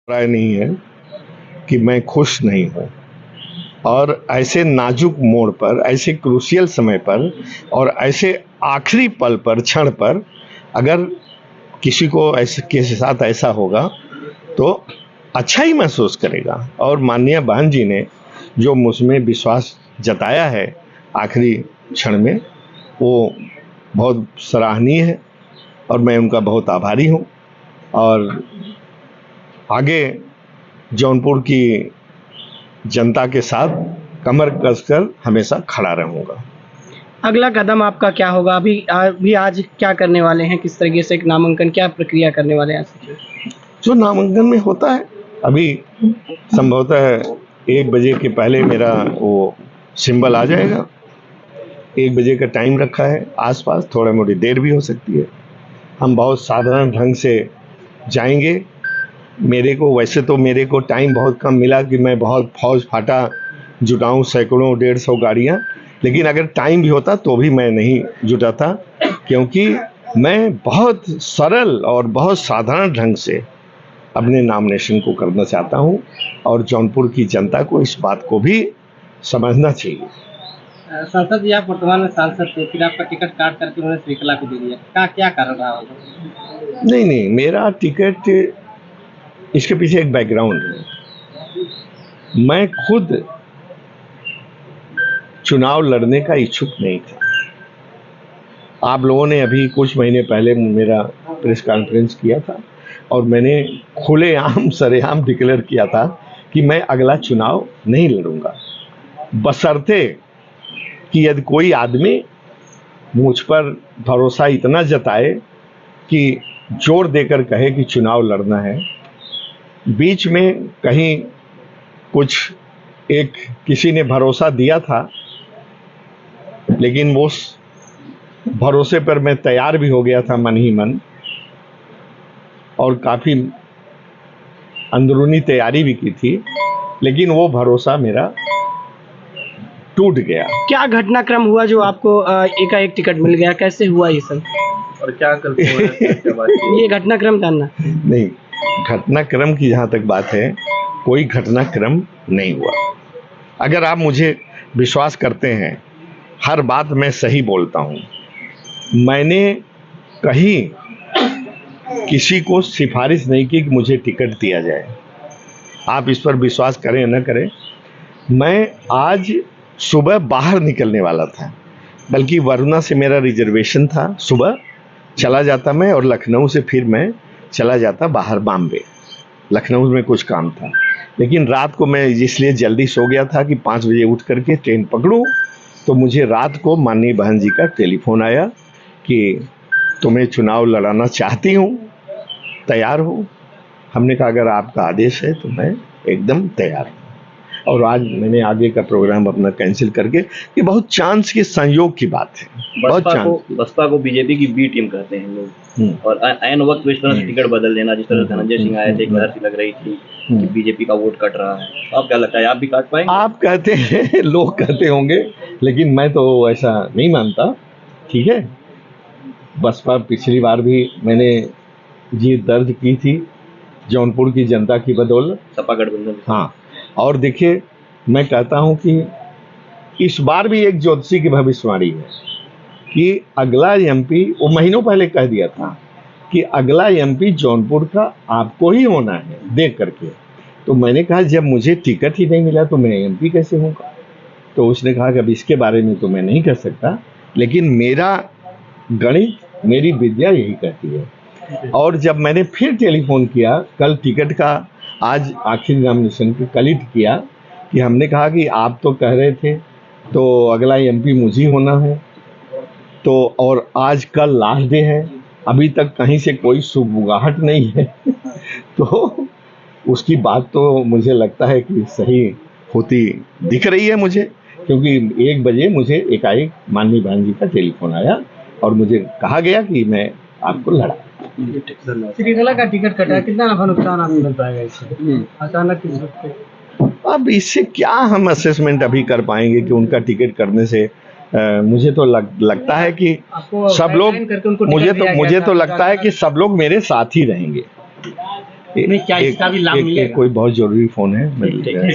राय नहीं है कि मैं खुश नहीं हूँ। और ऐसे नाजुक मोड़ पर, ऐसे क्रूशियल समय पर और ऐसे आखिरी पल पर, क्षण पर अगर किसी को ऐसे के साथ ऐसा होगा तो अच्छा ही महसूस करेगा। और माननीय बहन जी ने जो मुझमें विश्वास जताया है आखिरी क्षण में, वो बहुत सराहनीय है और मैं उनका बहुत आभारी हूँ। और आगे जौनपुर की जनता के साथ कमर कसकर हमेशा खड़ा रहूँगा। अगला कदम आपका क्या होगा? अभी आज क्या करने वाले हैं? किस तरीके से एक नामांकन, क्या प्रक्रिया करने वाले हैं? जो नामांकन में होता है, अभी संभवतः 1 बजे के पहले मेरा वो सिंबल आ जाएगा। 1 बजे का टाइम रखा है आसपास, थोड़ा मोड़ी देर भी हो सकती है। हम बहुत साधारण ढंग से जाएंगे। मेरे को टाइम बहुत कम मिला कि मैं बहुत फौज फाटा जुटाऊं, सैकड़ों 150 गाड़ियां, लेकिन अगर टाइम भी होता तो भी मैं नहीं जुटाता, क्योंकि मैं बहुत सरल और बहुत साधारण ढंग से अपने नॉमिनेशन को करना चाहता हूं और जौनपुर की जनता को इस बात को भी समझना चाहिए। सांसद जी, आप वर्तमान में सांसद थे, फिर आपका टिकट काट करके उन्होंने श्रीकला को दे दिया, क्या कारण रहा होगा? नहीं, मेरा टिकट, इसके पीछे एक बैकग्राउंड है। मैं खुद चुनाव लड़ने का इच्छुक नहीं था। आप लोगों ने अभी कुछ महीने पहले मेरा प्रेस कॉन्फ्रेंस किया था और मैंने खुलेआम सरेआम डिक्लेयर किया था कि मैं अगला चुनाव नहीं लड़ूंगा, बशर्ते कि यदि कोई आदमी मुझ पर भरोसा इतना जताए कि जोर देकर कहे कि चुनाव लड़ना है। बीच में कहीं कुछ किसी ने भरोसा दिया था, लेकिन वो भरोसे पर मैं तैयार भी हो गया था मन ही मन, और काफी अंदरूनी तैयारी भी की थी, लेकिन वो भरोसा मेरा टूट गया। क्या घटनाक्रम हुआ जो आपको एकाएक टिकट मिल गया? कैसे हुआ ये सब और क्या करते हैं? ये घटनाक्रम जानना। नहीं, घटनाक्रम की जहां तक बात है, कोई घटनाक्रम नहीं हुआ। अगर आप मुझे विश्वास करते हैं, हर बात मैं सही बोलता हूं। मैंने कहीं किसी को सिफारिश नहीं की कि मुझे टिकट दिया जाए। आप इस पर विश्वास करें या न करें, मैं आज सुबह बाहर निकलने वाला था, बल्कि वरुणा से मेरा रिजर्वेशन था। सुबह चला जाता मैं और लखनऊ से फिर मैं चला जाता बाहर बॉम्बे। लखनऊ में कुछ काम था, लेकिन रात को मैं इसलिए जल्दी सो गया था कि 5 बजे उठ करके ट्रेन पकड़ूं। तो मुझे रात को माननीय बहन जी का टेलीफोन आया कि तुम्हें चुनाव लड़ाना चाहती हूं, तैयार हो? हमने कहा अगर आपका आदेश है तो मैं एकदम तैयार हूं। और आज मैंने आगे का प्रोग्राम अपना कैंसिल करके, ये बहुत चांस के संयोग की बात है। बसपा को बीजेपी की बी टीम कहते हैं लोग, और ऐन वक्त पे इस तरह से टिकट बदल देना, जिस तरह धनंजय सिंह आए थे, एक तरह से लग रही थी कि बीजेपी का वोट कट रहा है। आप क्या लगता है, आप भी काट पाएंगे? आप कहते हैं, लोग कहते होंगे, लेकिन मैं तो ऐसा नहीं मानता। ठीक है, बसपा पिछली बार भी मैंने जीत दर्ज की थी जौनपुर की जनता की बदौलत, सपा गठबंधन। हाँ, और देखिए, मैं कहता हूं कि इस बार भी एक ज्योतिषी की भविष्यवाणी है कि अगला एमपी, वो महीनों पहले कह दिया था कि अगला एमपी जौनपुर का आपको ही होना है, देख करके। तो मैंने कहा जब मुझे टिकट ही नहीं मिला तो मैं एमपी कैसे होऊंगा? तो उसने कहा कि अब इसके बारे में तो मैं नहीं कर सकता, लेकिन मेरा गणित, मेरी विद्या यही कहती है। और जब मैंने फिर टेलीफोन किया, कल टिकट का, आज आखिरी नॉमिनेशन की कलिट किया, कि हमने कहा कि आप तो कह रहे थे तो अगला एमपी मुझे होना है, तो और आज कल लास्ट डे है, अभी तक कहीं से कोई सुगबुगाहट नहीं है तो उसकी बात तो मुझे लगता है कि सही होती दिख रही है मुझे, क्योंकि 1 बजे मुझे एकाएक माननीय बहन जी का टेलीफोन आया और मुझे कहा गया कि मैं आपको लड़ा। श्रीकला का टिकट कटा, कितना नफा नुकसान आपको मिल पाएगा इससे अचानक? अब इससे क्या हम असेसमेंट अभी कर पाएंगे कि उनका टिकट करने से मुझे तो लगता है कि सब लोग, मुझे तो लगता है कि सब लोग मेरे साथ ही रहेंगे। नहीं, क्या इसका भी लाभ मिलेगा? कोई बहुत जरूरी फोन है, मैं